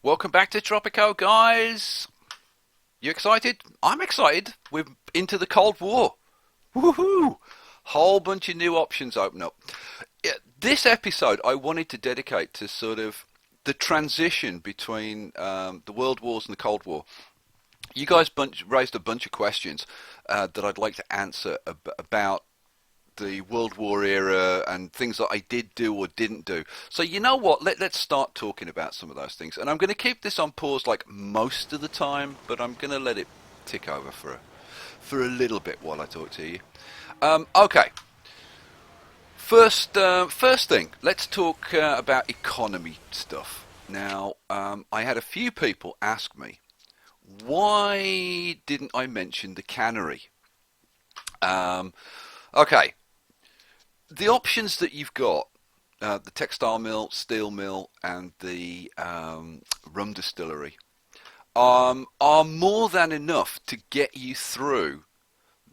Welcome back to Tropico, guys. You excited? I'm excited. We're into the Cold War. Woohoo! Whole bunch of new options open up. Yeah, this episode I wanted to dedicate to sort of the transition between the World Wars and the Cold War. You guys raised a bunch of questions that I'd like to answer about the World War era and things that I did do or didn't do. So you know what? Let's start talking about some of those things. And I'm going to keep this on pause like most of the time, but I'm going to let it tick over for a little bit while I talk to you. Okay. First thing, let's talk about economy stuff. Now, I had a few people ask me, why didn't I mention the cannery? Okay, the options that you've got, the textile mill, steel mill, and the rum distillery, are more than enough to get you through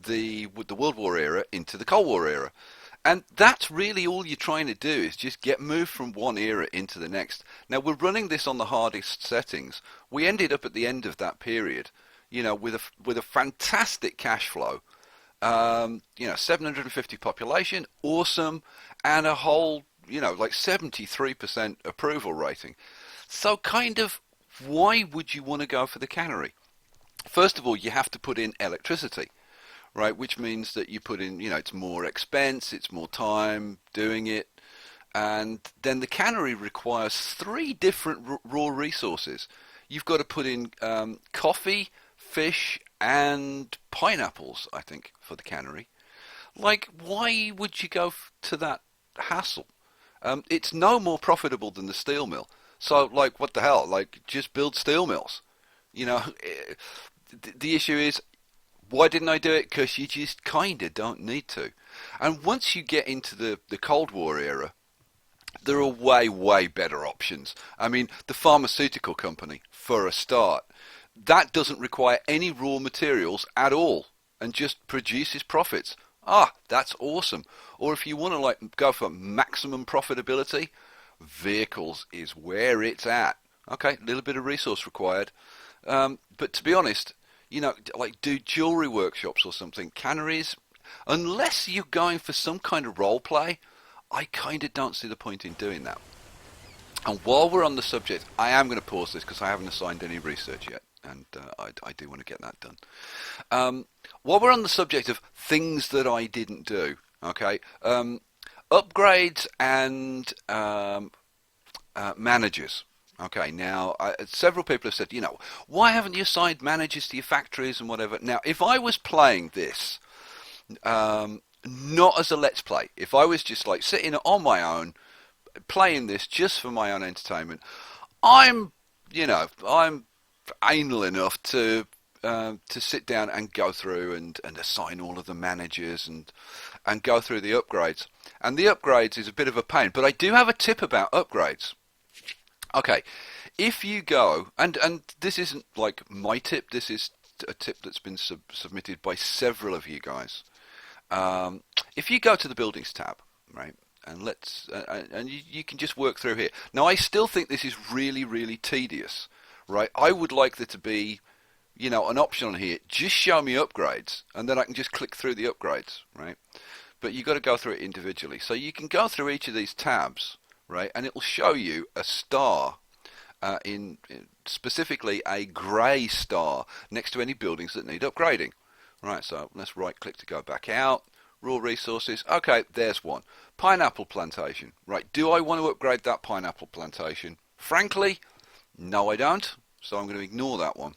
the World War era into the Cold War era. And that's really all you're trying to do, is just get moved from one era into the next. Now, we're running this on the hardest settings. We ended up at the end of that period, with a fantastic cash flow. 750 population, awesome, and a whole, like 73% approval rating. So kind of, why would you want to go for the cannery? First of all, you have to put in electricity, right? Which means that you put in, it's more expense, it's more time doing it. And then the cannery requires three different raw resources. You've got to put in coffee, fish, and pineapples, I think, for the cannery. Like, why would you go to that hassle? It's no more profitable than the steel mill. So, like, what the hell? Like, just build steel mills. The issue is, why didn't I do it? Because you just kind of don't need to. And once you get into the Cold War era, there are way, way better options. I mean, the pharmaceutical company, for a start, that doesn't require any raw materials at all and just produces profits. That's awesome. Or if you want to go for maximum profitability, vehicles is where it's at. Okay, a little bit of resource required. But to be honest, do jewelry workshops or something. Canneries, unless you're going for some kind of role play, I kind of don't see the point in doing that. And while we're on the subject, I am going to pause this because I haven't assigned any research yet. And I do want to get that done. While we're on the subject of things that I didn't do, okay, upgrades and managers. Okay, now several people have said, why haven't you assigned managers to your factories and whatever? Now, if I was playing this, not as a let's play, if I was just like sitting on my own, playing this just for my own entertainment, I'm anal enough to sit down and go through and assign all of the managers and go through the upgrades. And the upgrades is a bit of a pain, but I do have a tip about upgrades. Okay, if you go, and this isn't like my tip, this is a tip that's been submitted by several of you guys. If you go to the buildings tab, right, and you can just work through here. Now, I still think this is really, really tedious. Right, I would like there to be, an option on here. Just show me upgrades, and then I can just click through the upgrades, right? But you've got to go through it individually. So you can go through each of these tabs, right, and it will show you a star, in specifically a grey star next to any buildings that need upgrading. Right, so let's right-click to go back out. Raw resources. Okay, there's one. Pineapple plantation. Right, do I want to upgrade that pineapple plantation? Frankly, no, I don't, so I'm going to ignore that one.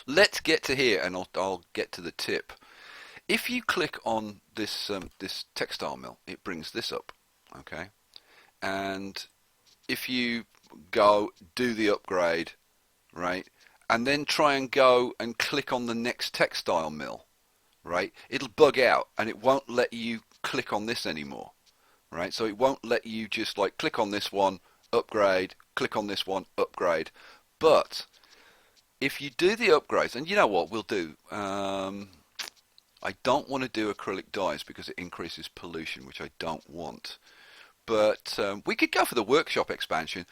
Let's get to here, and I'll get to the tip. If you click on this textile mill, it brings this up, okay? And if you go do the upgrade, right, and then try and go and click on the next textile mill, right, it'll bug out, and it won't let you click on this anymore, right? So it won't let you just like click on this one, upgrade, click on this one, upgrade. But if you do the upgrades, and you know what we'll do, I don't want to do acrylic dyes because it increases pollution, which I don't want. But we could go for the workshop expansion,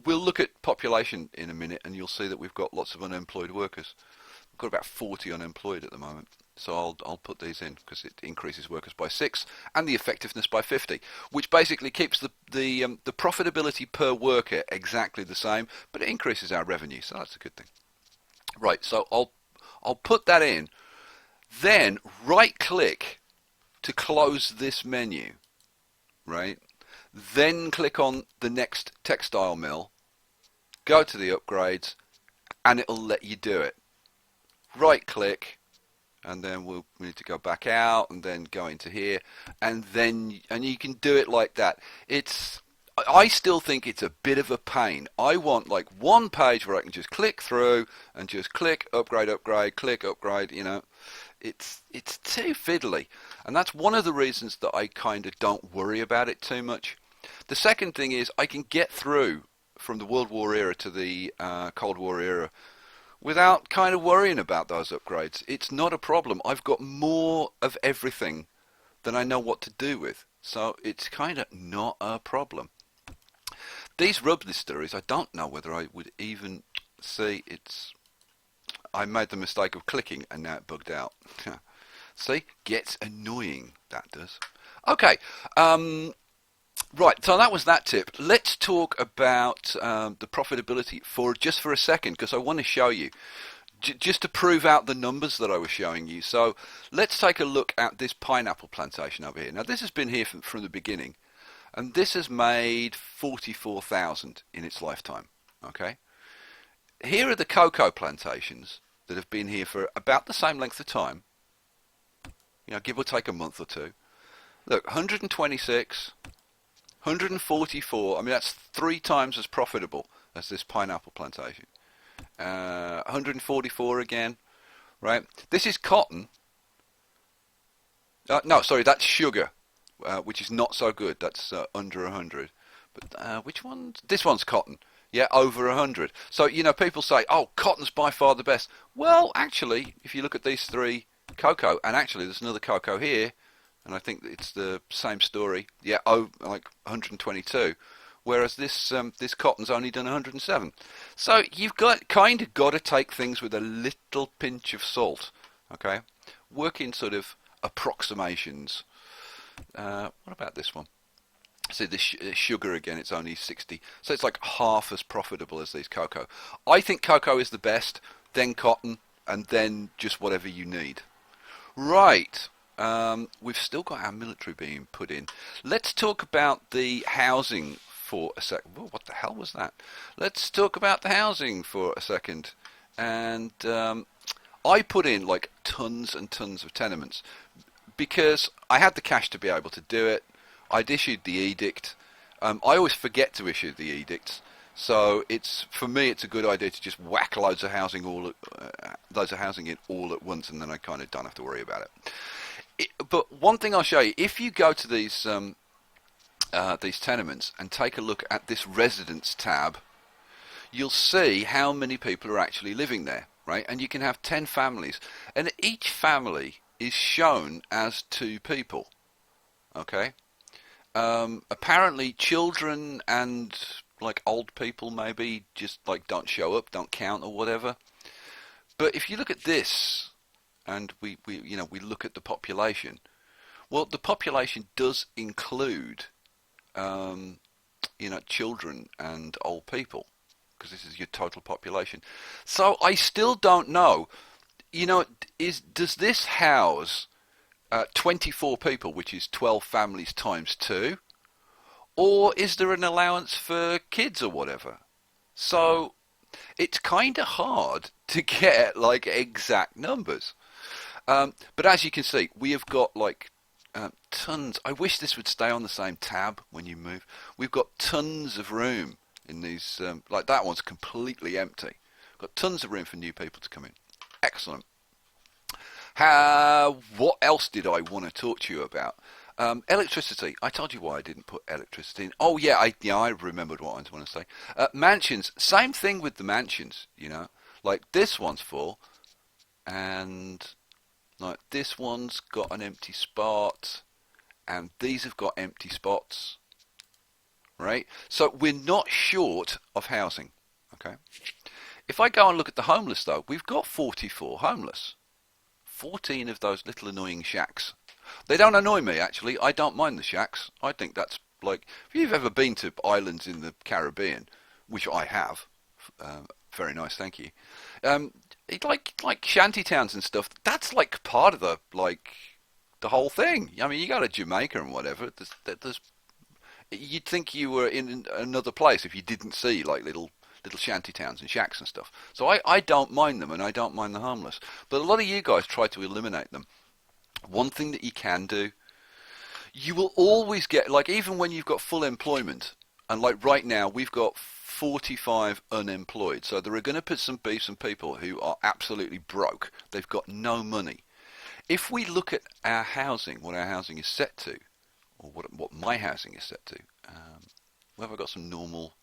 we'll look at population in a minute, and you'll see that we've got lots of unemployed workers. We've got about 40 unemployed at the moment. So I'll put these in because it increases workers by 6 and the effectiveness by 50, which basically keeps the profitability per worker exactly the same, but it increases our revenue. So that's a good thing. Right. So I'll put that in. Then right click to close this menu. Right. Then click on the next textile mill. Go to the upgrades, and it'll let you do it. Right click. And then we need to go back out and then go into here, and you can do it like that. I still think it's a bit of a pain. I want like one page where I can just click through and just click upgrade, click upgrade. It's too fiddly, and that's one of the reasons that I kind of don't worry about it too much. The second thing is I can get through from the World War era to the Cold War era without kind of worrying about those upgrades. It's not a problem. I've got more of everything than I know what to do with. So it's kind of not a problem. These rub stories, I don't know whether I would even see I made the mistake of clicking and now it bugged out. See? Gets annoying, that does. Okay. Right, so that was that tip. Let's talk about the profitability just for a second, because I want to show you, just to prove out the numbers that I was showing you. So let's take a look at this pineapple plantation over here. Now this has been here from the beginning, and this has made 44,000 in its lifetime. Okay. Here are the cocoa plantations that have been here for about the same length of time. Give or take a month or two. Look, 126. 144, I mean that's 3 times as profitable as this pineapple plantation. 144 again, right? This is cotton. No, sorry, that's sugar, which is not so good. That's under 100. But which one? This one's cotton. Yeah, over 100. So, people say, oh, cotton's by far the best. Well, actually, if you look at these 3 cocoa, and actually there's another cocoa here, and I think it's the same story. Yeah, like 122. Whereas this cotton's only done 107. So you've kind of got to take things with a little pinch of salt. Okay, work in sort of approximations. What about this one? See the sugar again. It's only 60. So it's like half as profitable as these cocoa. I think cocoa is the best, then cotton, and then just whatever you need. Right. We've still got our military being put in. Let's talk about the housing for a second. Whoa, what the hell was that? Let's talk about the housing for a second. And I put in like tons and tons of tenements because I had the cash to be able to do it. I'd issued the edict. I always forget to issue the edicts. So for me, it's a good idea to just whack loads of housing in all at once, and then I kind of don't have to worry about it. But one thing I'll show you, if you go to these tenements and take a look at this residence tab, you'll see how many people are actually living there, right? And you can have 10 families, and each family is shown as 2 people. Okay. Apparently, children and like old people maybe just like don't show up, don't count or whatever. But if you look at this, and we look at the population, well, the population does include children and old people, because this is your total population. So I still don't know, does this house 24 people, which is 12 families times 2, or is there an allowance for kids or whatever? So it's kind of hard to get like exact numbers. But as you can see, we have got like tons. I wish this would stay on the same tab when you move. We've got tons of room in these. Like that one's completely empty. Got tons of room for new people to come in. Excellent. What else did I want to talk to you about? Electricity. I told you why I didn't put electricity in. Oh yeah, I remembered what I want to say. Mansions. Same thing with the mansions. Like this one's full, and like this one's got an empty spot, and these have got empty spots. right? So we're not short of housing, okay? If I go and look at the homeless, though, we've got 44 homeless. 14 of those little annoying shacks. They don't annoy me, actually. I don't mind the shacks. I think that's like, if you've ever been to islands in the Caribbean, which I have, very nice, thank you. Like shanty towns and stuff. That's like part of the whole thing. I mean, you go to Jamaica and whatever. There's you'd think you were in another place if you didn't see like little shanty towns and shacks and stuff. So I don't mind them, and I don't mind the homeless. But a lot of you guys try to eliminate them. One thing that you can do, you will always get, like, even when you've got full employment, and like right now we've got 45 unemployed. So there are going to be some people who are absolutely broke. They've got no money. If we look at our housing, what our housing is set to, or what my housing is set to, where have I got some normal?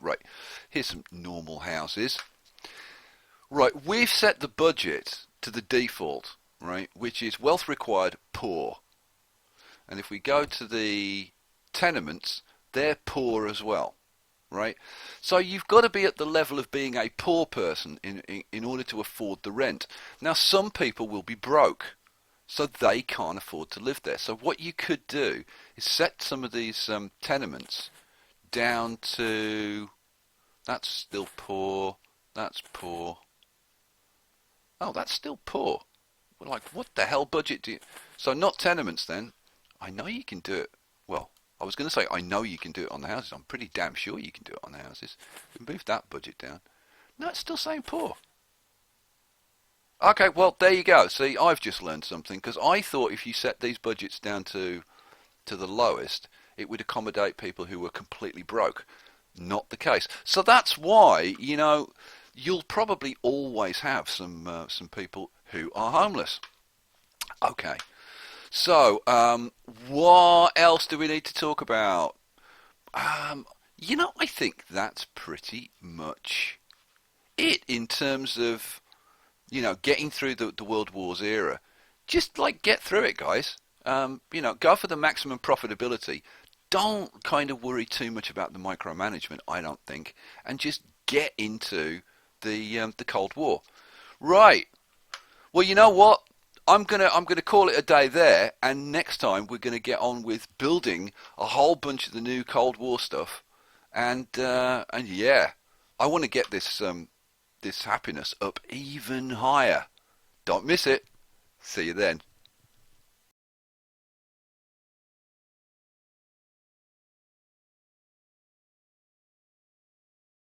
Right, here's some normal houses. Right, we've set the budget to the default, right, which is wealth required poor. And if we go to the tenements, they're poor as well, right? So you've got to be at the level of being a poor person in order to afford the rent. Now, some people will be broke, so they can't afford to live there. So what you could do is set some of these tenements down to, that's still poor, that's poor. Oh, that's still poor. We're like, what the hell budget do you... So not tenements then. I know you can do it. Well, I was going to say I know you can do it on the houses. I'm pretty damn sure you can do it on the houses. We moved that budget down. No, it's still saying poor. Okay, well, there you go. See, I've just learned something, because I thought if you set these budgets down to the lowest, it would accommodate people who were completely broke. Not the case. So that's why, you know, you'll probably always have some people who are homeless. Okay. So, what else do we need to talk about? You know, I think that's pretty much it in terms of, you know, getting through the World Wars era. Just like get through it, guys. You know, go for the maximum profitability. Don't kind of worry too much about the micromanagement, I don't think, and just get into the Cold War. Right. Well, you know what? I'm gonna call it a day there, and next time we're gonna get on with building a whole bunch of the new Cold War stuff, and yeah, I want to get this this happiness up even higher. Don't miss it. See you then.